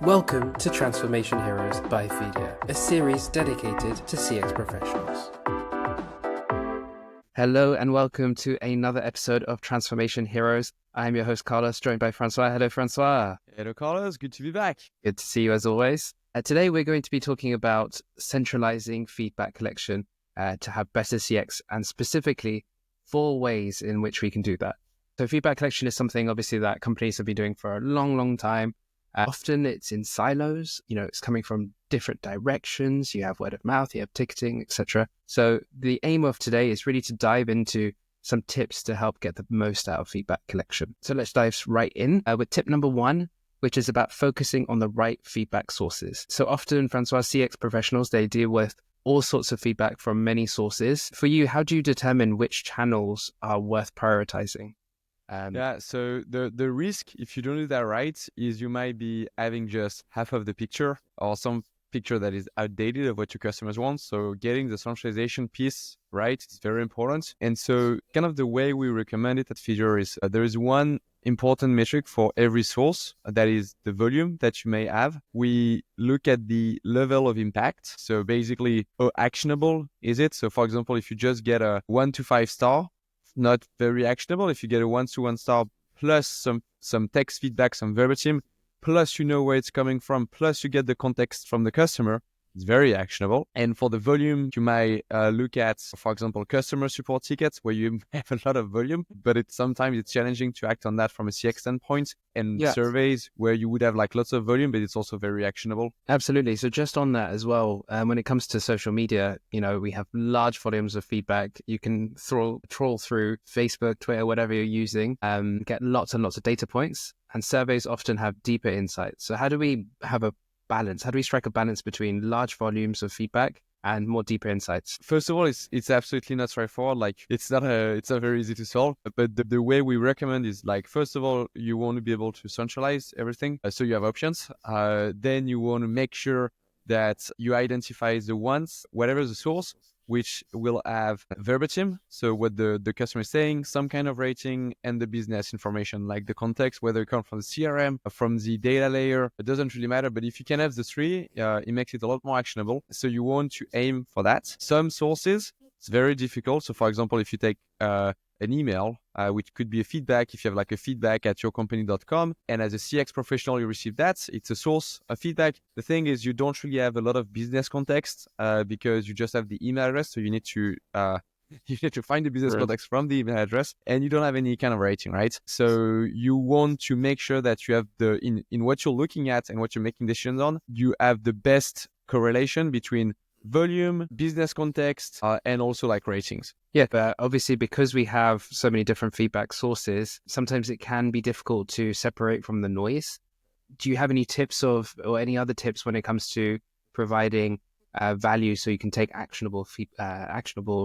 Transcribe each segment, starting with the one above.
Welcome to Transformation Heroes by Feedia, a series dedicated to CX professionals. Hello and welcome to another episode of Transformation Heroes. I'm your host Carlos, joined by Francois. Hello, Francois. Hello, Carlos. Good to be back. Good to see you as always. Today we're going to be talking about centralizing feedback collection to have better CX, and specifically 4 ways in which we can do that. So feedback collection is something obviously that companies have been doing for a long time. Often it's in silos, it's coming from different directions. You have word of mouth, you have ticketing, etc. So the aim of today is really to dive into some tips to help get the most out of feedback collection. So let's dive right in with tip number 1, which is about focusing on the right feedback sources. So often, Francois, CX professionals, they deal with all sorts of feedback from many sources. For you, how do you determine which channels are worth prioritizing? So the risk, if you don't do that right, is you might be having just half of the picture or some picture that is outdated of what your customers want. So getting the centralization piece right is very important. And so kind of the way we recommend it at Feedia is there is one important metric for every source, that is the volume that you may have. We look at the level of impact. So basically, how actionable is it? So for example, if you just get a 1 to 5 star, not very actionable. If you get a 1 to 1 star plus some text feedback, some verbatim, plus you know where it's coming from, plus you get the context from the customer, it's very actionable. And for the volume, you might look at, for example, customer support tickets where you have a lot of volume, but sometimes it's challenging to act on that from a CX standpoint. And surveys where you would have like lots of volume, but it's also very actionable. Absolutely. So just on that as well, when it comes to social media, we have large volumes of feedback. You can trawl through Facebook, Twitter, whatever you're using, get lots and lots of data points, and surveys often have deeper insights. So how do we have a balance? How do we strike a balance between large volumes of feedback and more deeper insights? First of all, it's absolutely not straightforward. Like it's not very easy to solve. But the way we recommend is like, first of all, you want to be able to centralize everything, so you have options. Then you want to make sure that you identify the ones, whatever the source, which will have verbatim, so what the customer is saying, some kind of rating, and the business information, like the context, whether it comes from the CRM, from the data layer, it doesn't really matter. But if you can have the 3, it makes it a lot more actionable. So you want to aim for that. Some sources, it's very difficult. So for example, if you take an email, which could be a feedback, if you have like a feedback at yourcompany.com, and as a CX professional, you receive that, it's a source of feedback. The thing is, you don't really have a lot of business context because you just have the email address. So you need to find the business context from the email address, and you don't have any kind of rating, right? So you want to make sure that you have in what you're looking at and what you're making decisions on, you have the best correlation between volume, business context, and also like ratings. Yeah, but obviously because we have so many different feedback sources, sometimes it can be difficult to separate from the noise. Do you have any tips or any other tips when it comes to providing value so you can take actionable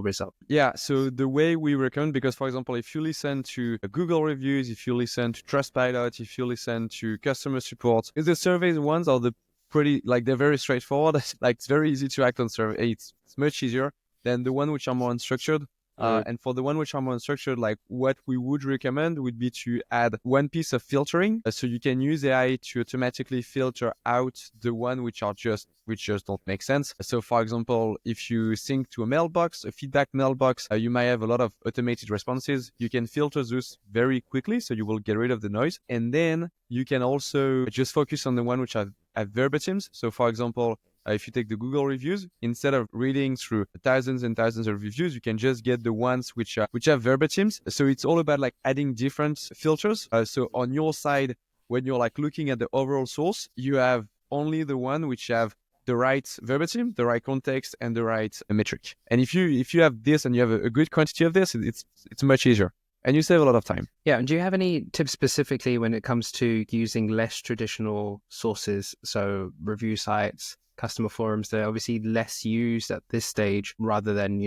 result? Yeah, so the way we recommend, because for example, if you listen to Google reviews, if you listen to Trustpilot, if you listen to customer support, the surveys ones are they're very straightforward. Like it's very easy to act on survey. It's much easier than the one which are more unstructured. And for the one which are more unstructured, like what we would recommend would be to add one piece of filtering. So you can use AI to automatically filter out the one which just don't make sense. So for example, if you sync to a feedback mailbox, you might have a lot of automated responses. You can filter those very quickly, so you will get rid of the noise. And then you can also just focus on the one which have verbatims. So for example, if you take the Google reviews, instead of reading through thousands and thousands of reviews, you can just get the ones which have verbatims. So it's all about like adding different filters. So on your side, when you're like looking at the overall source, you have only the one which have the right verbatim, the right context, and the right metric. And if you have this and you have a good quantity of this, it's much easier. And you save a lot of time. Yeah. And do you have any tips specifically when it comes to using less traditional sources? So review sites, customer forums, they're obviously less used at this stage rather than,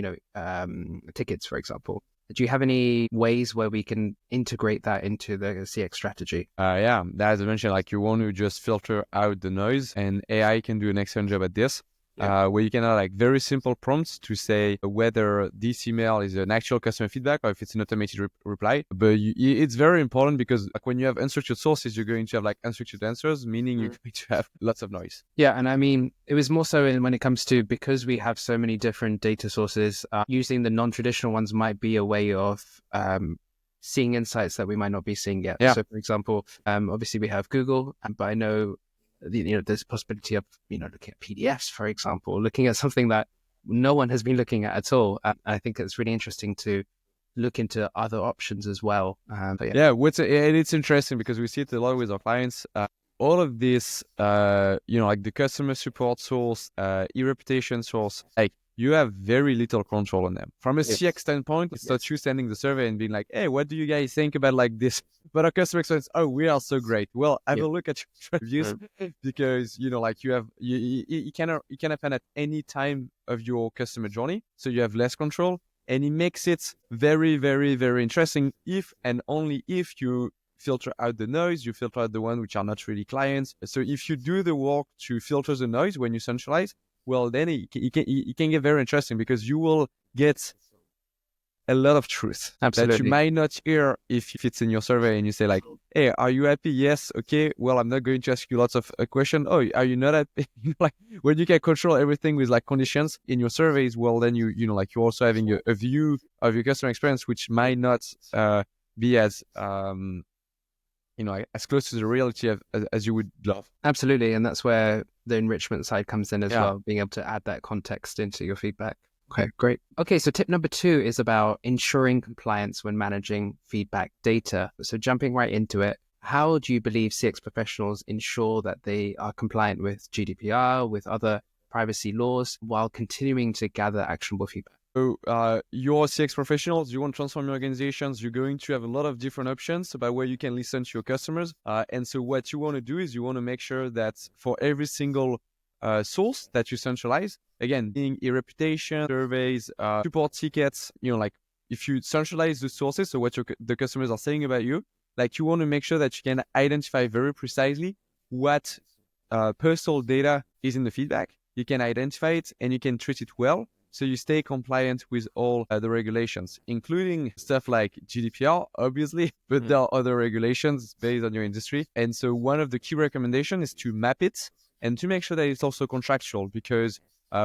tickets, for example. Do you have any ways where we can integrate that into the CX strategy? Yeah, as I mentioned, like you want to just filter out the noise, and AI can do an excellent job at this. where you can have like very simple prompts to say whether this email is an actual customer feedback or if it's an automated reply. But it's very important because like when you have unstructured sources, you're going to have like unstructured answers, meaning you're going to have lots of noise. Yeah, and I mean, it was more so when it comes to, because we have so many different data sources, using the non-traditional ones might be a way of seeing insights that we might not be seeing yet. Yeah. So, for example, obviously we have Google, but I know there's a possibility of looking at PDFs, for example, looking at something that no one has been looking at all. I think it's really interesting to look into other options as well. And it's interesting because we see it a lot with our clients. All of this, like the customer support source, e-reputation source, like you have very little control on them. From a CX standpoint, it's not you sending the survey and being like, hey, what do you guys think about like this? But our customer experience, oh, we are so great. Well, have a look at your reviews because, like you cannot happen at any time of your customer journey. So you have less control, and it makes it very, very, very interesting if and only if you filter out the noise, you filter out the ones which are not really clients. So if you do the work to filter the noise when you centralize, well, then it can get very interesting because you will get a lot of truth that you might not hear if it's in your survey and you say like, hey, are you happy? Yes. Okay. Well, I'm not going to ask you lots of questions. Oh, are you not happy? Like when you can control everything with like conditions in your surveys, well, then you're also having a view of your customer experience, which might not be as as close to the reality as you would love. Absolutely. And that's where the enrichment side comes in as well, being able to add that context into your feedback. Okay, great. Okay, so tip number 2 is about ensuring compliance when managing feedback data. So jumping right into it, how do you believe CX professionals ensure that they are compliant with GDPR, with other privacy laws, while continuing to gather actionable feedback? So you're CX professionals, you want to transform your organizations, you're going to have a lot of different options about where you can listen to your customers. And so what you want to do is you want to make sure that for every single source that you centralize, again, being e-reputation, surveys, support tickets, like if you centralize the sources, so what the customers are saying about you, like you want to make sure that you can identify very precisely what personal data is in the feedback. You can identify it and you can treat it well. So you stay compliant with all the regulations, including stuff like GDPR, obviously, but there are other regulations based on your industry. And so one of the key recommendations is to map it and to make sure that it's also contractual because,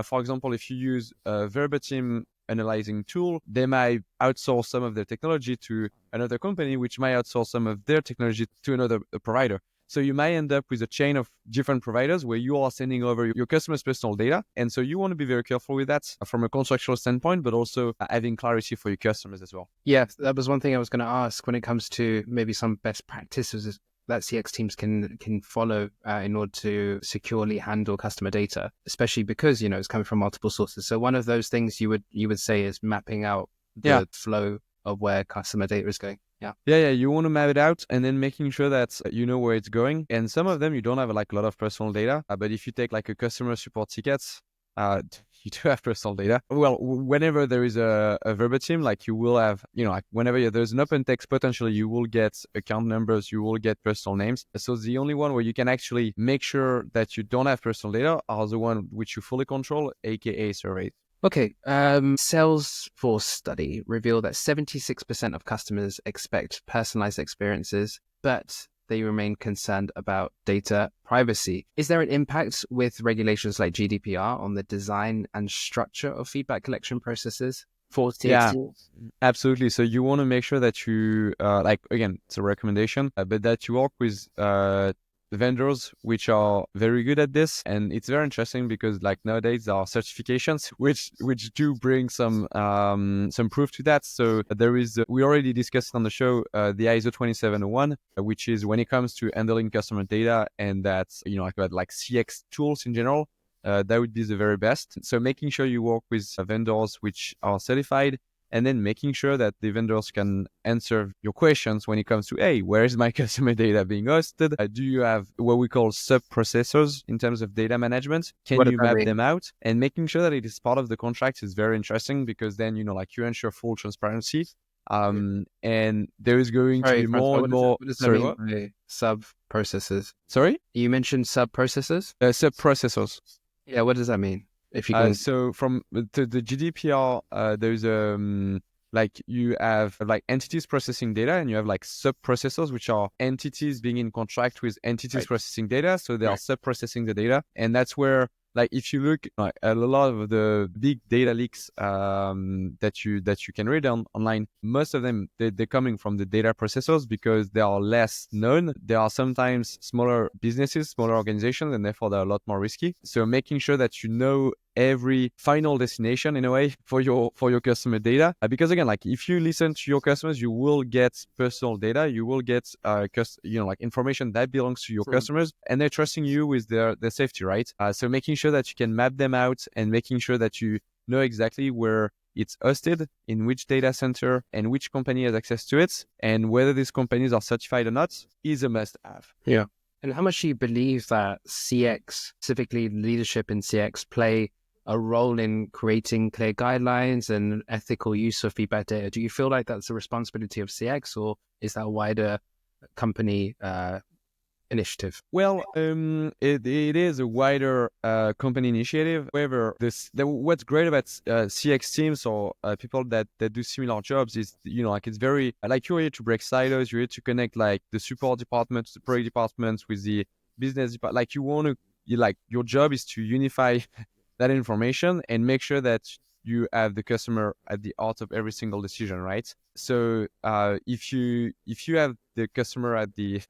for example, if you use a verbatim analyzing tool, they might outsource some of their technology to another company, which might outsource some of their technology to another provider. So you might end up with a chain of different providers where you are sending over your customers' personal data. And so you want to be very careful with that from a contractual standpoint, but also having clarity for your customers as well. Yeah, that was one thing I was going to ask when it comes to maybe some best practices that CX teams can follow in order to securely handle customer data, especially because, it's coming from multiple sources. So one of those things you would say is mapping out the flow of where customer data is going. Yeah. You want to map it out and then making sure that you know where it's going. And some of them, you don't have like a lot of personal data. But if you take like a customer support tickets, you do have personal data. Well, whenever there is a verbatim, like you will have, like whenever there's an open text, potentially you will get account numbers, you will get personal names. So the only one where you can actually make sure that you don't have personal data are the one which you fully control, aka surveys. Okay, Salesforce study revealed that 76% of customers expect personalized experiences, but they remain concerned about data privacy. Is there an impact with regulations like GDPR on the design and structure of feedback collection processes for CX teams? Absolutely. So you want to make sure that you, again, it's a recommendation, but that you work with vendors which are very good at this. And it's very interesting because like nowadays there are certifications which do bring some proof to that. So there is we already discussed on the show the ISO 27001, which is when it comes to handling customer data, and that's like CX tools in general, that would be the very best. So making sure you work with vendors which are certified, and then making sure that the vendors can answer your questions when it comes to, hey, where is my customer data being hosted? Do you have what we call sub-processors in terms of data management? Can you map them out? And making sure that it is part of the contract is very interesting because then, you ensure full transparency. And there is going to be more and more... What does that mean by sub-processors? Sorry? You mentioned sub-processors? Sub-processors. Yeah, what does that mean? If you can, So from the GDPR, there's like you have like entities processing data, and you have like sub-processors, which are entities being in contract with entities Right. processing data. So they are sub-processing the data, and that's where, like, if you look like a lot of the big data leaks that you can read online, most of them they're coming from the data processors because they are less known. They are sometimes smaller businesses, smaller organizations, and therefore they're a lot more risky. So making sure that you know every final destination in a way for your customer data, because again, like if you listen to your customers, you will get personal data, you will get like information that belongs to your customers, and they're trusting you with their safety, right? So making sure that you can map them out, and making sure that you know exactly where it's hosted, in which data center, and which company has access to it, and whether these companies are certified or not is a must have. Yeah. And how much do you believe that CX, specifically leadership in CX, play a role in creating clear guidelines and ethical use of feedback data? Do you feel like that's the responsibility of CX, or is that a wider company initiative? Well, it is a wider company initiative. However, what's great about CX teams or people that do similar jobs is, like it's very like you're here to break silos. You're here to connect like the support departments, the product departments with the business department. Like your job is to unify that information and make sure that you have the customer at the heart of every single decision, right? So if you have the customer at the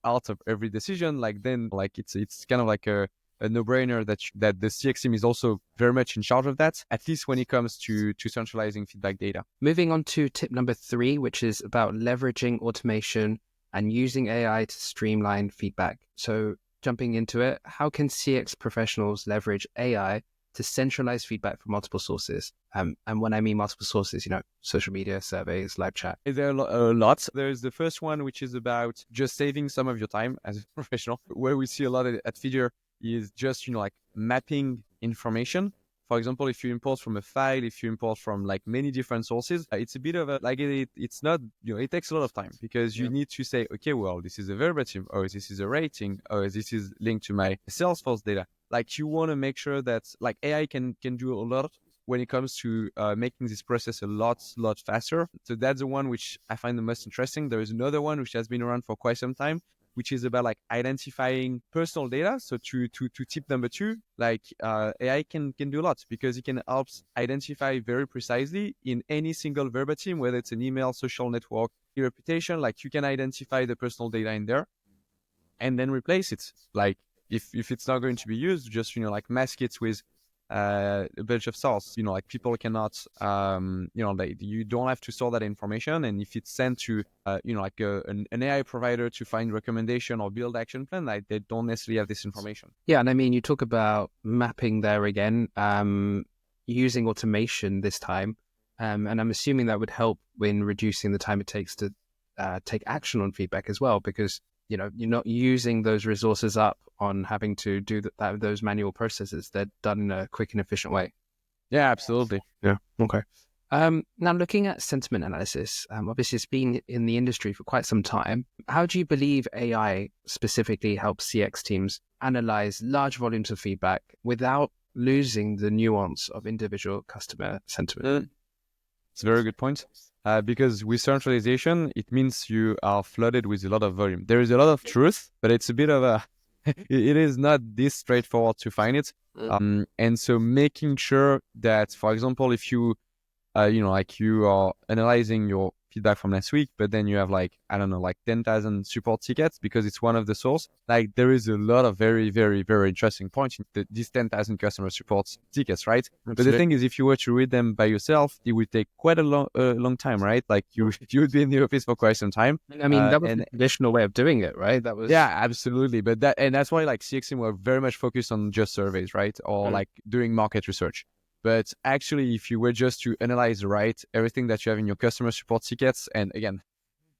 heart of every decision, like then like it's kind of like a no-brainer that the CX team is also very much in charge of that, at least when it comes to centralizing feedback data. Moving on to tip number 3, which is about leveraging automation and using AI to streamline feedback. So jumping into it, how can CX professionals leverage AI to centralize feedback from multiple sources? And when I mean multiple sources, social media, surveys, live chat. There are lots. There's the first one, which is about just saving some of your time as a professional. Where we see a lot at Figure is just, like mapping information. For example, if you import from a file, if you import from like many different sources, it's a bit of a, like it's not, it takes a lot of time because you need to say, okay, well, this is a verbatim, or this is a rating, or this is linked to my Salesforce data. Like you want to make sure that like AI can do a lot when it comes to making this process a lot faster. So that's the one which I find the most interesting. There is another one which has been around for quite some time, which is about like identifying personal data. So to tip number 2, like AI can do a lot because it can help identify very precisely in any single verbatim, whether it's an email, social network, your reputation, like you can identify the personal data in there and then replace it. Like if it's not going to be used, just, like mask it with a bunch of source, like people cannot, you don't have to store that information. And if it's sent to, like an AI provider to find recommendation or build action plan, like they don't necessarily have this information. Yeah. And I mean, you talk about mapping there again, using automation this time. And I'm assuming that would help in reducing the time it takes to take action on feedback as well, because you're not using those resources up on having to do those manual processes. They're done in a quick and efficient way. Yeah, absolutely. Yeah. Okay. Now, looking at sentiment analysis, obviously it's been in the industry for quite some time. How do you believe AI specifically helps CX teams analyze large volumes of feedback without losing the nuance of individual customer sentiment? It's a very good point. Because with centralization, it means you are flooded with a lot of volume. There is a lot of truth, but it's a bit of a, it is not this straightforward to find it. And so making sure that, for example, if you, like you are analyzing your feedback from last week, but then you have like, I don't know, like 10,000 support tickets because it's one of the source. Like there is a lot of very, very, very interesting points in these 10,000 customer support tickets, right? Absolutely. But the thing is, if you were to read them by yourself, it would take quite a long time, right? Like you would be in the office for quite some time. I mean, that was the traditional way of doing it, right? That was absolutely. But that's why like CXM were very much focused on just surveys, right? Or like doing market research. But actually, if you were just to analyze, right, everything that you have in your customer support tickets, and again,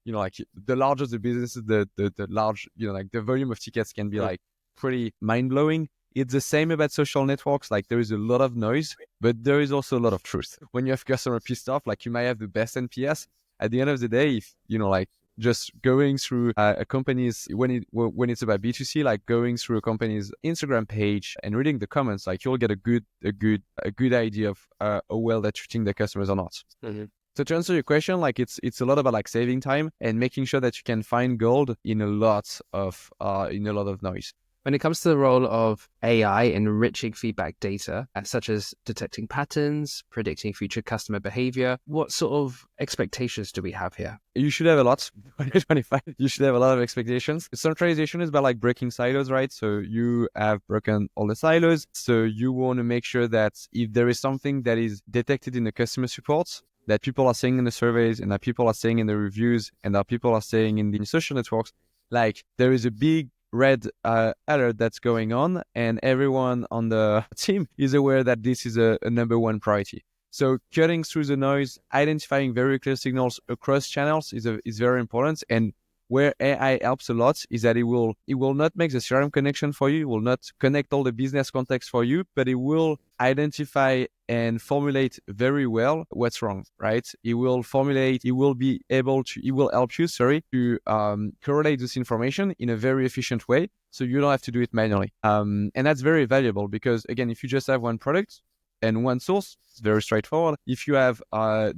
like the larger the business, the large, like the volume of tickets can be like pretty mind blowing. It's the same about social networks. Like there is a lot of noise, but there is also a lot of truth. When you have customer pissed off, like you might have the best NPS. At the end of the day, if like just going through a company's, when it's about B2C, like going through a company's Instagram page and reading the comments, like you'll get a good idea of how well they're treating their customers or not. Mm-hmm. So to answer your question, like it's a lot about like saving time and making sure that you can find gold in a lot of noise. When it comes to the role of AI enriching feedback data, such as detecting patterns, predicting future customer behavior, what sort of expectations do we have here? You should have a lot. 2025, you should have a lot of expectations. Centralization is about like breaking silos, right? So you have broken all the silos. So you want to make sure that if there is something that is detected in the customer support, that people are saying in the surveys and that people are saying in the reviews and that people are saying in the social networks, like there is a big red alert that's going on, and everyone on the team is aware that this is a number one priority. So cutting through the noise, identifying very clear signals across channels is very important. And where AI helps a lot is that it will not make the CRM connection for you, it will not connect all the business context for you, but it will identify and formulate very well what's wrong, right? It will help you, to correlate this information in a very efficient way, so you don't have to do it manually. And that's very valuable because, again, if you just have one product and one source, it's very straightforward. If you have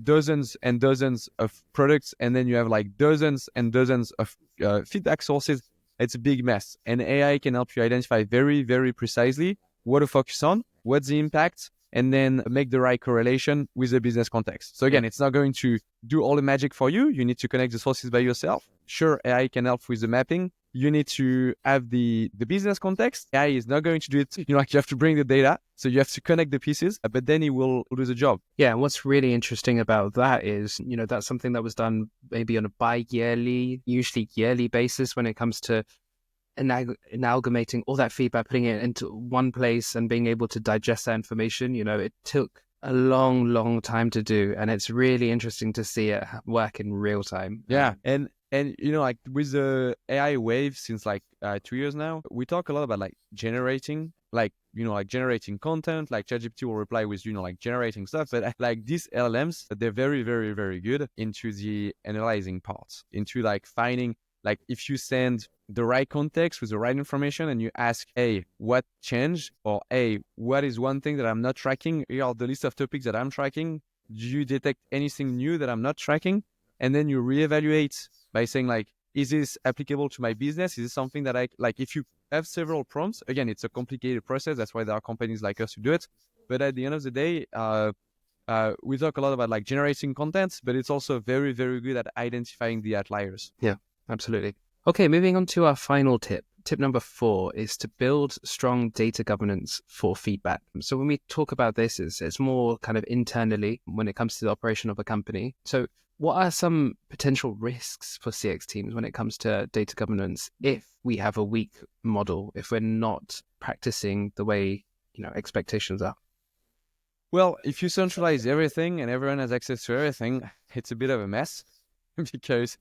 dozens and dozens of products and then you have like dozens and dozens of feedback sources, it's a big mess. And AI can help you identify very, very precisely what to focus on, what's the impact, and then make the right correlation with the business context. So again, it's not going to do all the magic for you. You need to connect the sources by yourself. Sure, AI can help with the mapping. You need to have the business context. AI is not going to do it. You have to bring the data. So you have to connect the pieces, but then it will do the job. Yeah, and what's really interesting about that is, that's something that was done maybe on a bi-yearly, usually yearly basis when it comes to amalgamating all that feedback, putting it into one place and being able to digest that information. It took a long, long time to do, and it's really interesting to see it work in real time. Yeah, and like with the AI wave since like 2 years now, we talk a lot about like generating, generating content. Like ChatGPT will reply with like generating stuff, but like these LLMs, they're very, very, very good into the analyzing parts, into like finding, like if you send the right context with the right information and you ask, hey, what changed? Or hey, what is one thing that I'm not tracking? Here are the list of topics that I'm tracking. Do you detect anything new that I'm not tracking? And then you reevaluate by saying like, is this applicable to my business? Is this something that if you have several prompts, again, it's a complicated process. That's why there are companies like us who do it. But at the end of the day, we talk a lot about like generating content, but it's also very, very good at identifying the outliers. Yeah, absolutely. Okay, moving on to our final tip. Tip number 4 is to build strong data governance for feedback. So when we talk about this, it's more kind of internally when it comes to the operation of a company. So what are some potential risks for CX teams when it comes to data governance if we have a weak model, if we're not practicing the way expectations are? Well, if you centralize everything and everyone has access to everything, it's a bit of a mess because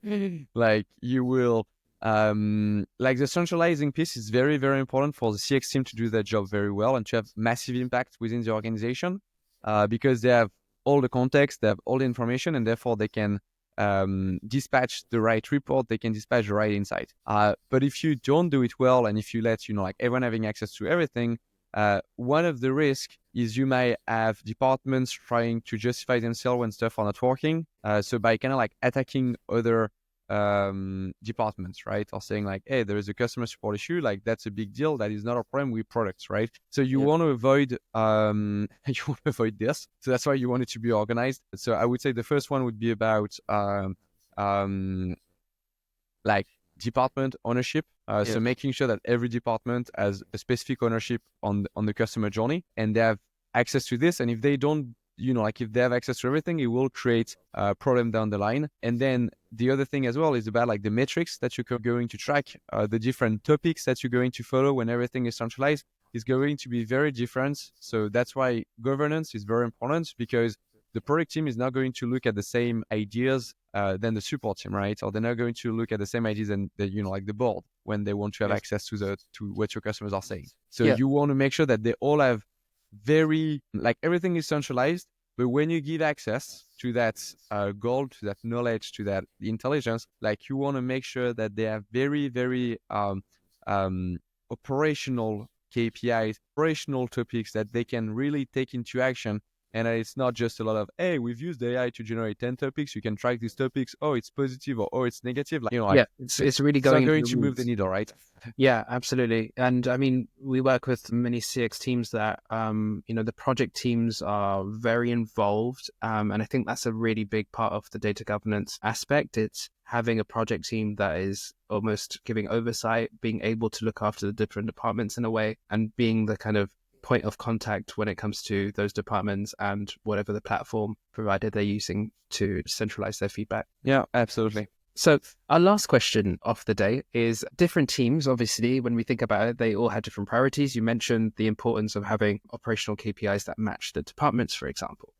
like you will like the centralizing piece is very, very important for the CX team to do their job very well and to have massive impact within the organization because they have all the context, they have all the information, and therefore they can dispatch the right report, they can dispatch the right insight. But if you don't do it well and if you let like everyone having access to everything, one of the risks is you might have departments trying to justify themselves when stuff are not working. So by kind of like attacking other departments, right? Or saying like, hey, there is a customer support issue, like that's a big deal. That is not a problem with products, right? So you want to avoid this. So that's why you want it to be organized. So I would say the first one would be about like department ownership. So making sure that every department has a specific ownership on the customer journey and they have access to this. And if they don't, if they have access to everything, it will create a problem down the line. And then the other thing as well is about like the metrics that you're going to track, the different topics that you're going to follow when everything is centralized is going to be very different. So that's why governance is very important because the product team is not going to look at the same ideas than the support team, right? Or they're not going to look at the same ideas than like the board when they want to have access to what your customers are saying. So you want to make sure that they all have very, like everything is centralized, But when you give access to that goal, to that knowledge, to that intelligence, like you want to make sure that they have very, very operational KPIs, operational topics that they can really take into action. And it's not just a lot of, hey, we've used AI to generate 10 topics. You can track these topics. Oh, it's positive or oh, it's negative. Like, Yeah, it's really it's not going going into to the move the weeds. needle, right? Yeah, absolutely. And I mean, we work with many CX teams that, the project teams are very involved. And I think that's a really big part of the data governance aspect. It's having a project team that is almost giving oversight, being able to look after the different departments in a way, and being the kind of point of contact when it comes to those departments and whatever the platform provider they're using to centralize their feedback. Yeah, absolutely. So our last question of the day is different teams, obviously, when we think about it, they all have different priorities. You mentioned the importance of having operational KPIs that match the departments, for example.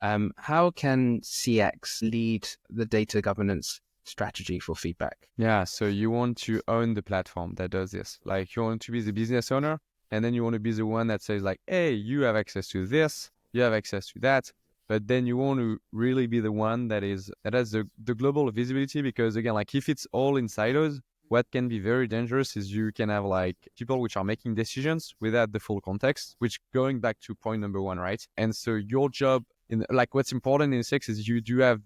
How can CX lead the data governance strategy for feedback? Yeah, so you want to own the platform that does this. Like you want to be the business owner, and then you want to be the one that says like, hey, you have access to this, you have access to that. But then you want to really be the one that has the global visibility, because again, like if it's all in silos, what can be very dangerous is you can have like people which are making decisions without the full context, which going back to point number one, right? And so your job in like what's important in CX is you do have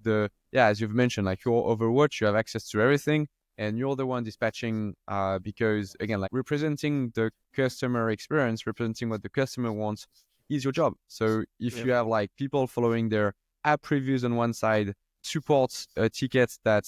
as you've mentioned, like your Overwatch, you have access to everything. And you're the one dispatching because again, like representing the customer experience, representing what the customer wants is your job. So if you have like people following their app reviews on one side, supports tickets that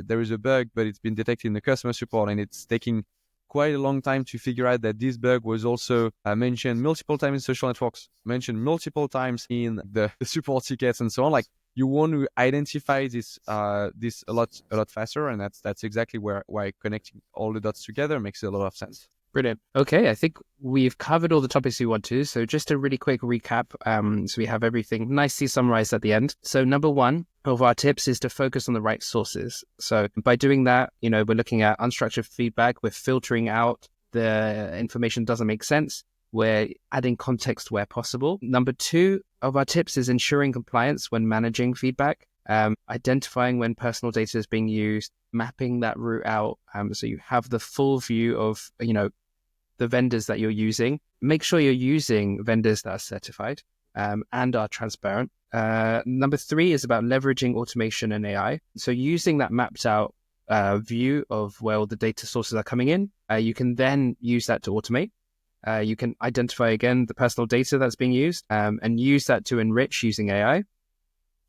there is a bug, but it's been detected in the customer support and it's taking quite a long time to figure out that this bug was also mentioned multiple times in social networks, mentioned multiple times in the support tickets and so on. Like you want to identify this a lot faster, and that's exactly why connecting all the dots together makes a lot of sense. Brilliant. Okay, I think we've covered all the topics we want to. So just a really quick recap. So we have everything nicely summarized at the end. So number one of our tips is to focus on the right sources. So by doing that, we're looking at unstructured feedback. We're filtering out the information that doesn't make sense. We're adding context where possible. Number two of our tips is ensuring compliance when managing feedback. Identifying when personal data is being used, mapping that route out so you have the full view of the vendors that you're using. Make sure you're using vendors that are certified and are transparent. Number three is about leveraging automation and AI. So using that mapped out view of where all the data sources are coming in, you can then use that to automate. You can identify again the personal data that's being used and use that to enrich using AI.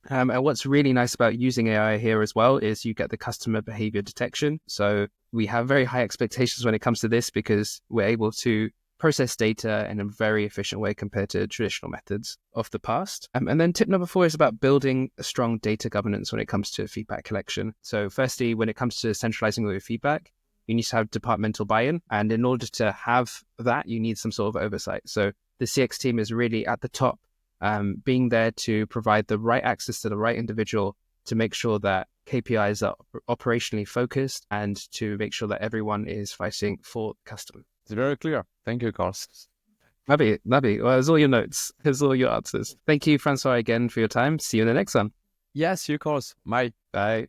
And what's really nice about using AI here as well is you get the customer behavior detection. So we have very high expectations when it comes to this because we're able to process data in a very efficient way compared to traditional methods of the past. And then tip number four is about building a strong data governance when it comes to feedback collection. So firstly, when it comes to centralizing all your feedback, you need to have departmental buy-in. And in order to have that, you need some sort of oversight. So the CX team is really at the top, being there to provide the right access to the right individual to make sure that KPIs are operationally focused and to make sure that everyone is fighting for the customer. It's very clear. Thank you, Carl. Nabi. Well, there's all your notes. There's all your answers. Thank you, Francois, again for your time. See you in the next one. Yes, you, Carl. Bye. Bye.